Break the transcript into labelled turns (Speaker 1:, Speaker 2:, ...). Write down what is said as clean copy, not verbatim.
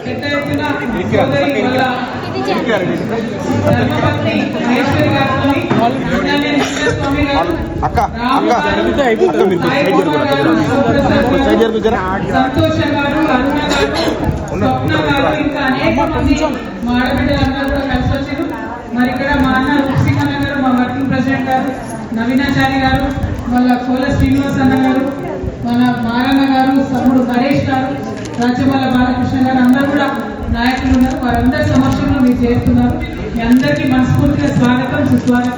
Speaker 1: పెద్ద ఎత్తున సోదరి వల్ల ధర్మపత్ని మహేశ్వరి గారిని స్వామి గారు సంతోష గారు అరుణ గారు స్వప్న గారు ఇంకా అనేక మంది మా ఆడబిడ్డలందరూ కూడా కలిసి వచ్చారు. మరి ఇక్కడ మా అన్న రుక్సింగన్న గారు, మా వర్కింగ్ ప్రెసిడెంట్ గారు నవీనాచారి గారు, వాళ్ళ కోల శ్రీనివాస్ అన్న గారు, మన మారన్న గారు, తమ్ముడు నరేష్ గారు, రాజ్యపాల బాలకృష్ణ గారు అందరూ కూడా నాయకులు ఉన్నారు. వారందరి సమక్షంలో మీరు చేస్తున్నారు. మీ అందరికీ మనస్ఫూర్తిగా స్వాగతం, సుస్వాగతం.